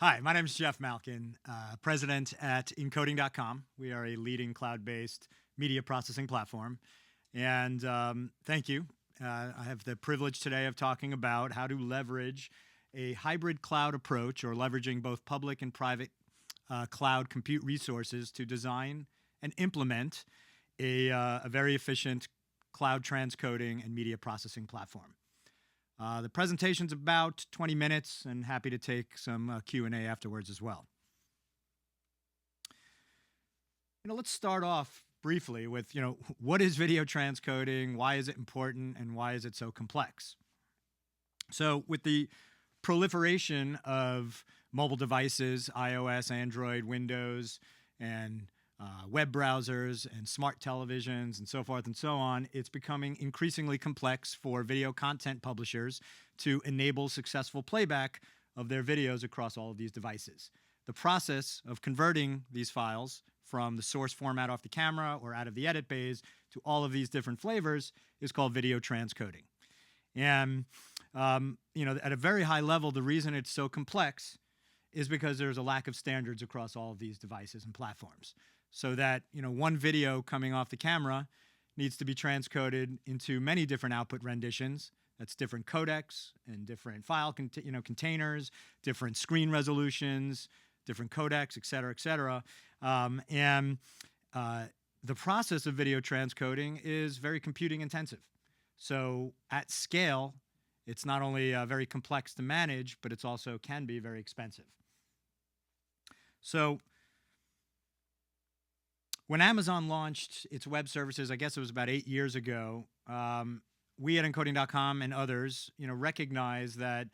Hi, my name is Jeff Malkin, president at encoding.com. We are a leading cloud-based media processing platform. And thank you. I have the privilege today of talking about how to leverage a hybrid cloud approach, or leveraging both public and private cloud compute resources to design and implement a very efficient cloud transcoding and media processing platform. The presentation's about 20 minutes, and happy to take some Q&A afterwards as well. Let's start off briefly with, what is video transcoding, why is it important, and why is it so complex? So with the proliferation of mobile devices, iOS, Android, Windows, and web browsers and smart televisions and so forth and so on, it's becoming increasingly complex for video content publishers to enable successful playback of their videos across all of these devices. The process of converting these files from the source format off the camera or out of the edit bays to all of these different flavors is called video transcoding. And at a very high level, the reason it's so complex is because there's a lack of standards across all of these devices and platforms. So that one video coming off the camera needs to be transcoded into many different output renditions. That's different codecs and different file containers, different screen resolutions, different codecs, et cetera, et cetera. The process of video transcoding is very computing intensive. So at scale, it's not only very complex to manage, but it's also can be very expensive. So when Amazon launched its web services, I guess it was about 8 years ago, we at encoding.com and others, recognized that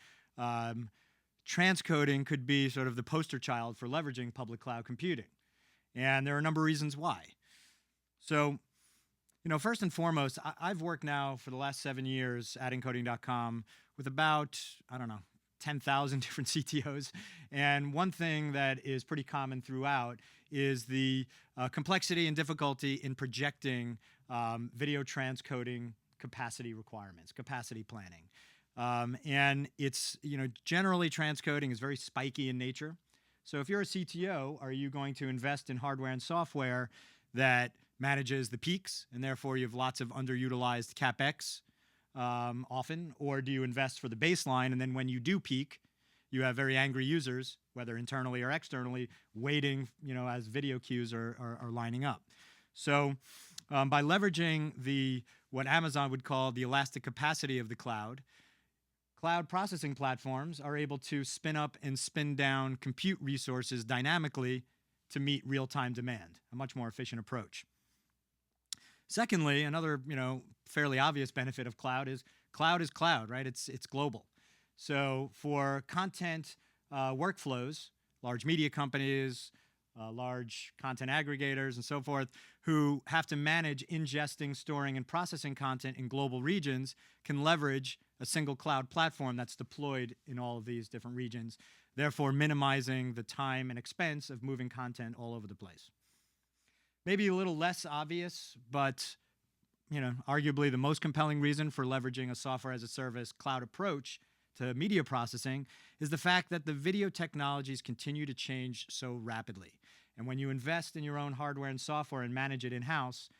transcoding could be sort of the poster child for leveraging public cloud computing. And there are a number of reasons why. So, first and foremost, I've worked now for the last 7 years at encoding.com with about, 10,000 different CTOs. And one thing that is pretty common throughout is the complexity and difficulty in projecting video transcoding capacity requirements, capacity planning. And it's, generally transcoding is very spiky in nature. So if you're a CTO, are you going to invest in hardware and software that manages the peaks, and therefore you have lots of underutilized CapEx often? Or do you invest for the baseline, and then when you do peak, you have very angry users, whether internally or externally, waiting, as video queues are lining up. So by leveraging what Amazon would call the elastic capacity of the cloud processing platforms are able to spin up and spin down compute resources dynamically to meet real-time demand, a much more efficient approach. Secondly, another fairly obvious benefit of cloud is cloud, right? It's global. So for content workflows, large media companies, large content aggregators, and so forth, who have to manage ingesting, storing, and processing content in global regions can leverage a single cloud platform that's deployed in all of these different regions, therefore minimizing the time and expense of moving content all over the place. Maybe a little less obvious, but arguably the most compelling reason for leveraging a software as a service cloud approach to media processing is the fact that the video technologies continue to change so rapidly. And when you invest in your own hardware and software and manage it in-house,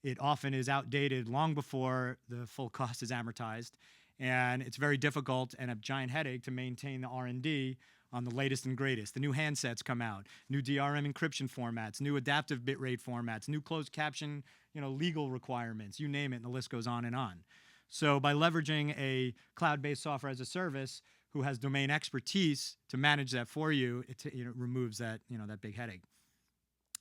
it often is outdated long before the full cost is amortized. And it's very difficult and a giant headache to maintain the R&D on the latest and greatest. The new handsets come out, new DRM encryption formats, new adaptive bitrate formats, new closed caption, legal requirements, you name it, and the list goes on and on. So by leveraging a cloud-based software as a service who has domain expertise to manage that for you, it removes that, that big headache.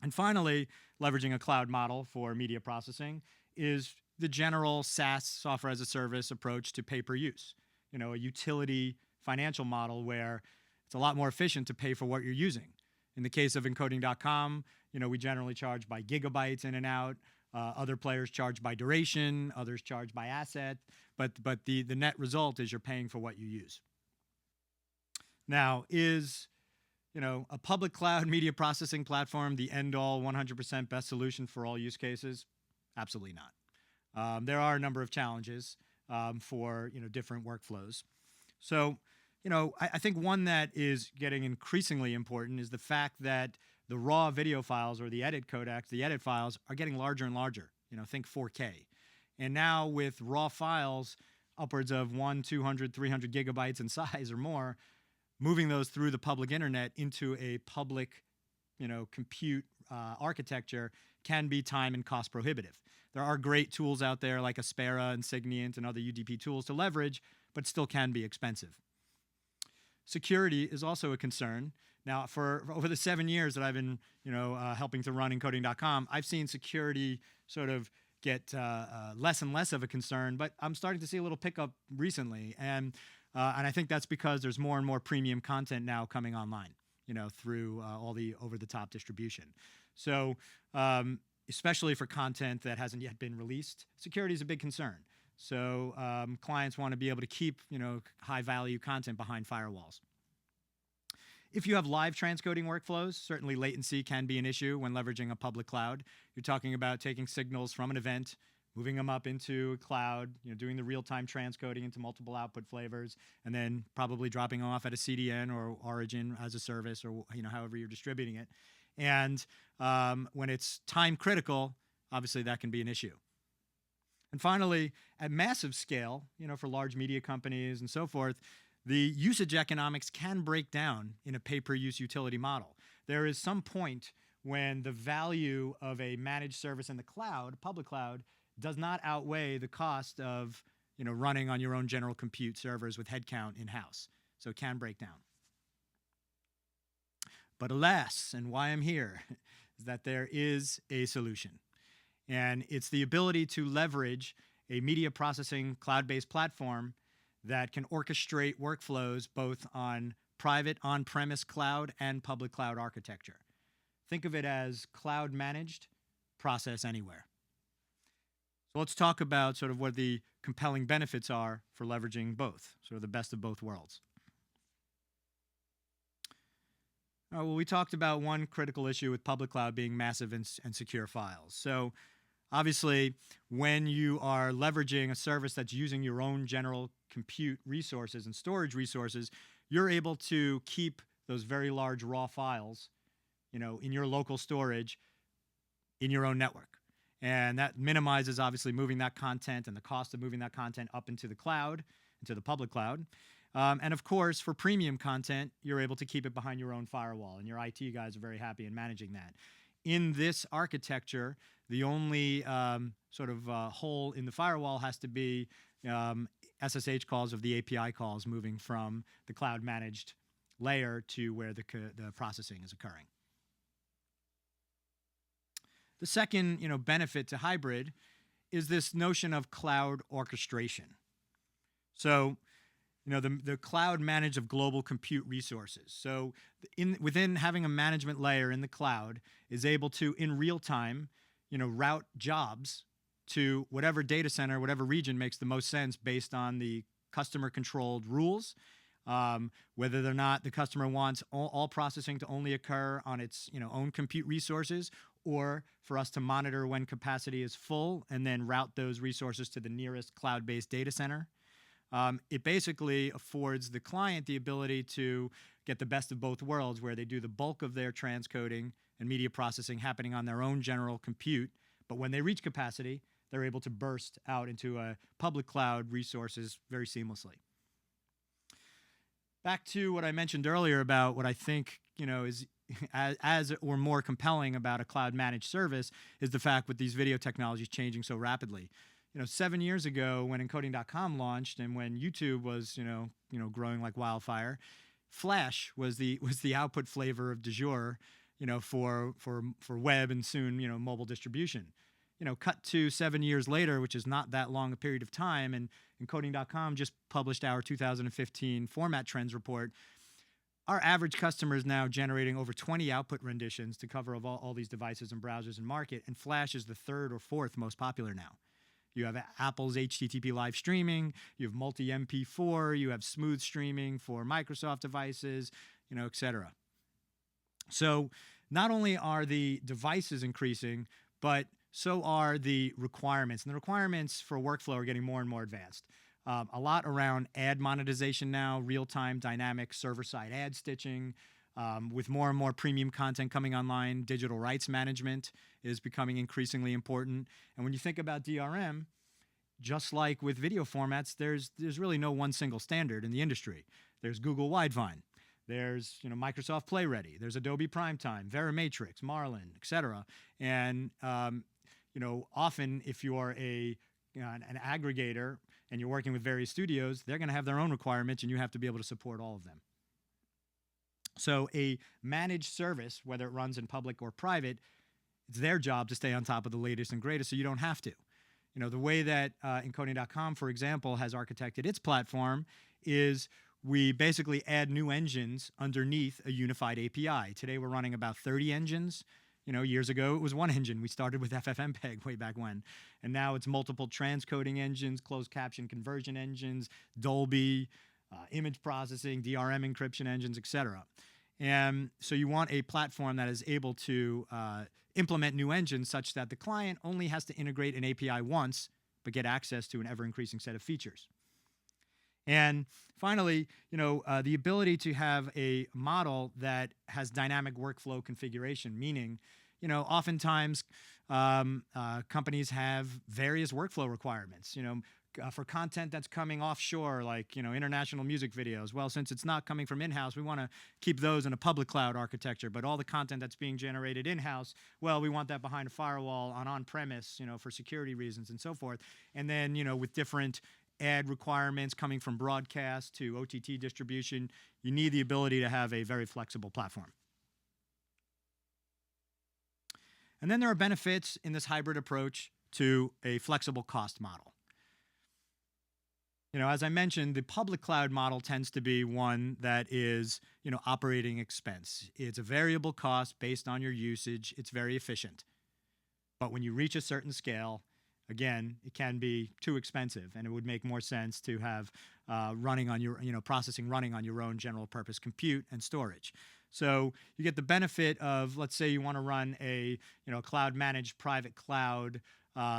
And finally, leveraging a cloud model for media processing is the general SaaS, software as a service approach to pay-per-use. A utility financial model where it's a lot more efficient to pay for what you're using. In the case of encoding.com, we generally charge by gigabytes in and out. Other players charge by duration, others charge by asset, but the net result is you're paying for what you use. Now, is a public cloud media processing platform the end-all 100% best solution for all use cases? Absolutely not. There are a number of challenges for different workflows. So I think one that is getting increasingly important is the fact that the raw video files or the edit codecs, the edit files, are getting larger and larger. Think 4K. And now with raw files upwards of 100, 200, 300 gigabytes in size or more, moving those through the public internet into a public, compute architecture can be time and cost prohibitive. There are great tools out there like Aspera and Signient and other UDP tools to leverage, but still can be expensive. Security is also a concern. Now, for over the 7 years that I've been, helping to run encoding.com, I've seen security sort of get less and less of a concern, but I'm starting to see a little pickup recently, and I think that's because there's more and more premium content now coming online, through all the over-the-top distribution. So, especially for content that hasn't yet been released, security is a big concern. So clients want to be able to keep, high-value content behind firewalls. If you have live transcoding workflows, certainly latency can be an issue when leveraging a public cloud. You're talking about taking signals from an event, moving them up into a cloud, doing the real-time transcoding into multiple output flavors, and then probably dropping off at a CDN or origin as a service, or however you're distributing it. And when it's time critical, obviously that can be an issue. And finally, at massive scale, for large media companies and so forth, the usage economics can break down in a pay-per-use utility model. There is some point when the value of a managed service in the cloud, public cloud, does not outweigh the cost of running on your own general compute servers with headcount in-house. So it can break down. But alas, and why I'm here, is that there is a solution. And it's the ability to leverage a media processing cloud-based platform that can orchestrate workflows both on private on-premise cloud and public cloud architecture. Think of it as cloud-managed, process anywhere. So let's talk about sort of what the compelling benefits are for leveraging both, sort of the best of both worlds. Well, we talked about one critical issue with public cloud being massive and secure files. So obviously, when you are leveraging a service that's using your own general compute resources and storage resources, you're able to keep those very large raw files, in your local storage in your own network. And that minimizes, obviously, moving that content and the cost of moving that content up into the cloud, into the public cloud. And of course, for premium content, you're able to keep it behind your own firewall, and your IT guys are very happy in managing that. In this architecture, the only sort of hole in the firewall has to be SSH calls of the API calls moving from the cloud-managed layer to where the processing is occurring. The second benefit to hybrid is this notion of cloud orchestration. So the cloud manage of global compute resources. So within having a management layer in the cloud is able to, in real time, route jobs to whatever data center, whatever region makes the most sense based on the customer-controlled rules, whether or not the customer wants all processing to only occur on its own compute resources, or for us to monitor when capacity is full and then route those resources to the nearest cloud-based data center. It basically affords the client the ability to get the best of both worlds, where they do the bulk of their transcoding and media processing happening on their own general compute, but when they reach capacity, they're able to burst out into a public cloud resources very seamlessly. Back to what I mentioned earlier about what I think is as or more compelling about a cloud managed service is the fact with these video technologies changing so rapidly. 7 years ago when encoding.com launched and when YouTube was, growing like wildfire, Flash was the output flavor of du jour, for web and soon, mobile distribution. Cut to 7 years later, which is not that long a period of time, and encoding.com just published our 2015 format trends report. Our average customer is now generating over 20 output renditions to cover all these devices and browsers and market, and Flash is the third or fourth most popular now. You have Apple's HTTP live streaming, you have multi-MP4, you have smooth streaming for Microsoft devices, et cetera. So not only are the devices increasing, but so are the requirements. And the requirements for workflow are getting more and more advanced. A lot around ad monetization now, real-time dynamic server-side ad stitching. With more and more premium content coming online, digital rights management is becoming increasingly important. And when you think about DRM, just like with video formats, there's really no one single standard in the industry. There's Google Widevine, there's Microsoft PlayReady, there's Adobe Primetime, Verimatrix, Marlin, etc. And often if you're an aggregator and you're working with various studios, they're going to have their own requirements, and you have to be able to support all of them. So a managed service, whether it runs in public or private, it's their job to stay on top of the latest and greatest, so you don't have to. The way that encoding.com, for example, has architected its platform is we basically add new engines underneath a unified API. Today we're running about 30 engines. Years ago it was one engine. We started with FFmpeg way back when. And now it's multiple transcoding engines, closed caption conversion engines, Dolby, image processing, DRM encryption engines, etc. And so you want a platform that is able to implement new engines such that the client only has to integrate an API once, but get access to an ever-increasing set of features. And finally, the ability to have a model that has dynamic workflow configuration, meaning, oftentimes companies have various workflow requirements. For content that's coming offshore, like international music videos. Well, since it's not coming from in-house, we want to keep those in a public cloud architecture. But all the content that's being generated in-house, well, we want that behind a firewall on-premise, for security reasons and so forth. And then, with different ad requirements coming from broadcast to OTT distribution, you need the ability to have a very flexible platform. And then there are benefits in this hybrid approach to a flexible cost model. As I mentioned, the public cloud model tends to be one that is, operating expense. It's a variable cost based on your usage. It's very efficient. But when you reach a certain scale, again, it can be too expensive, and it would make more sense to have processing running on your own general purpose compute and storage. So you get the benefit of, let's say you want to run a cloud managed private cloud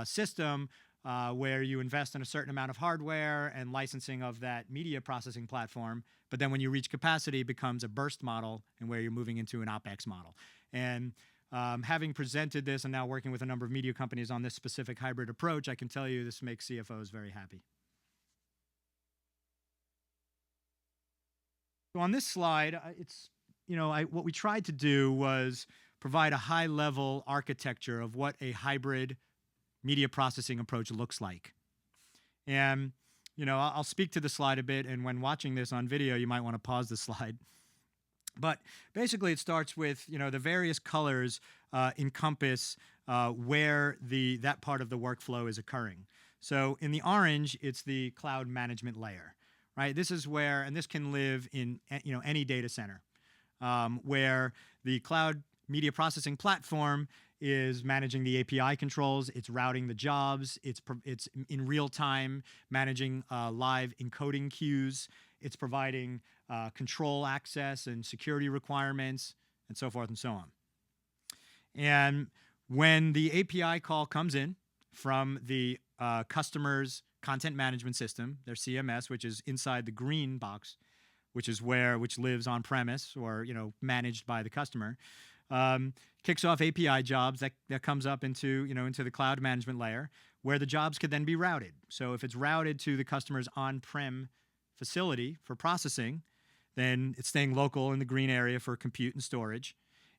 system where you invest in a certain amount of hardware and licensing of that media processing platform, but then when you reach capacity, it becomes a burst model, and where you're moving into an OpEx model. And having presented this and now working with a number of media companies on this specific hybrid approach, I can tell you this makes CFOs very happy. So on this slide, what we tried to do was provide a high-level architecture of what a hybrid media processing approach looks like. And, I'll speak to the slide a bit, and when watching this on video, you might want to pause the slide. But basically, it starts with, the various colors encompass where that part of the workflow is occurring. So in the orange, it's the cloud management layer, right? This is where, and this can live in, any data center, where the cloud media processing platform is managing the API controls, it's routing the jobs, it's in real time managing live encoding queues, it's providing control access and security requirements, and so forth and so on. And when the API call comes in from the customer's content management system, their CMS, which is inside the green box, which lives on premise or managed by the customer, kicks off API jobs that comes up into the cloud management layer, where the jobs could then be routed. So if it's routed to the customer's on-prem facility for processing, then it's staying local in the green area for compute and storage,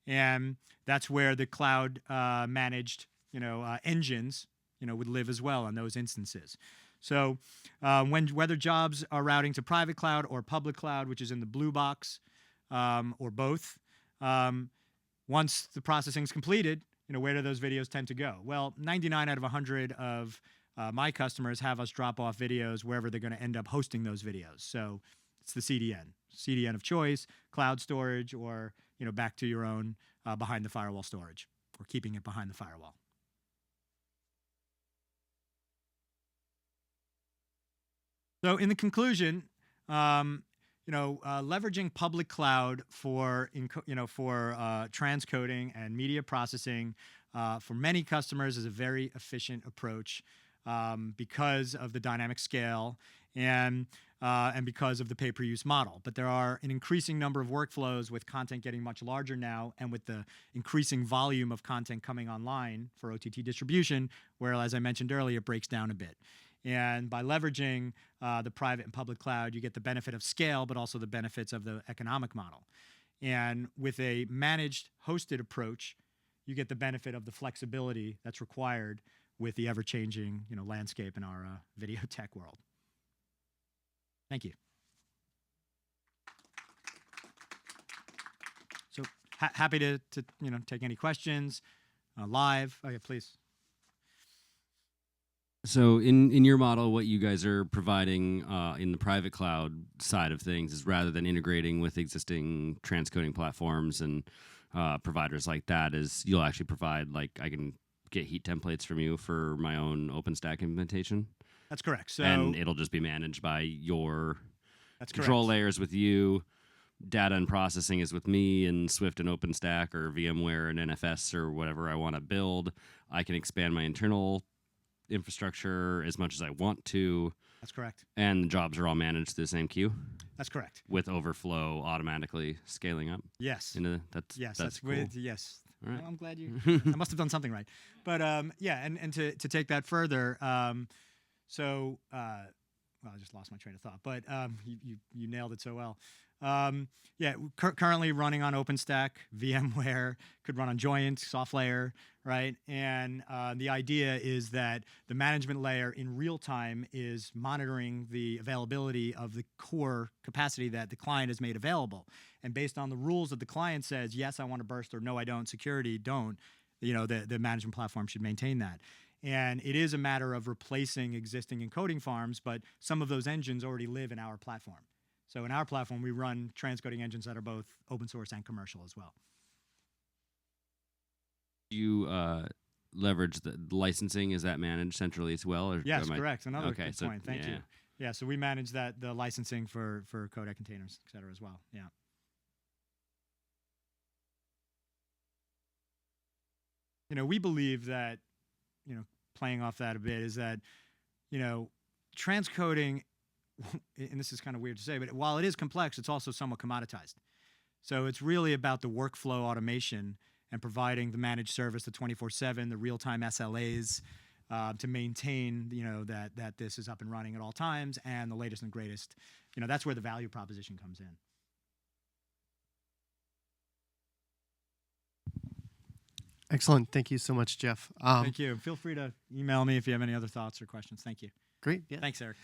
and that's where the cloud managed engines would live as well on those instances. So whether jobs are routing to private cloud or public cloud, which is in the blue box, or both, once the processing is completed, where do those videos tend to go? Well, 99 out of 100 of my customers have us drop off videos wherever they're going to end up hosting those videos. So it's the CDN of choice, cloud storage, or back to your own behind the firewall storage, or keeping it behind the firewall. So in the conclusion, leveraging public cloud for transcoding and media processing for many customers is a very efficient approach because of the dynamic scale and because of the pay-per-use model. But there are an increasing number of workflows with content getting much larger now, and with the increasing volume of content coming online for OTT distribution, where, as I mentioned earlier, it breaks down a bit. And by leveraging the private and public cloud, you get the benefit of scale, but also the benefits of the economic model. And with a managed hosted approach, you get the benefit of the flexibility that's required with the ever-changing, landscape in our video tech world. Thank you. So happy to take any questions live. Oh yeah, please. So in your model, what you guys are providing in the private cloud side of things is, rather than integrating with existing transcoding platforms and providers like that, is you'll actually provide, like, I can get heat templates from you for my own OpenStack implementation? That's correct. So, and it'll just be managed by your that's control correct. layers with you. Data and processing is with me, and Swift and OpenStack or VMware and NFS or whatever I want to build. I can expand my internal infrastructure as much as I want to. That's correct. And the jobs are all managed through the same queue? That's correct. With overflow automatically scaling up? Yes. That's cool. Yes. All right. Well, I'm glad you. I must have done something right. But yeah, and to take that further, well, I just lost my train of thought, but you nailed it so well. Yeah, currently running on OpenStack, VMware, could run on Joyent, soft layer, right? And the idea is that the management layer in real time is monitoring the availability of the core capacity that the client has made available. And based on the rules that the client says, yes, I want to burst, or no, I don't, security, don't, the management platform should maintain that. And it is a matter of replacing existing encoding farms, but some of those engines already live in our platform. So in our platform, we run transcoding engines that are both open source and commercial as well. You leverage the licensing? Is that managed centrally as well? Or yes, correct. Another good point. Thank you. Yeah. Yeah, so we manage the licensing for codec containers, et cetera, as well. Yeah. We believe that, playing off that a bit, is that, transcoding, and this is kind of weird to say, but while it is complex, it's also somewhat commoditized. So it's really about the workflow automation and providing the managed service, the 24/7, the real-time SLAs, to maintain, that this is up and running at all times, and the latest and greatest. That's where the value proposition comes in. Excellent. Thank you so much, Jeff. Thank you. Feel free to email me if you have any other thoughts or questions. Thank you. Great. Yeah. Thanks, Eric.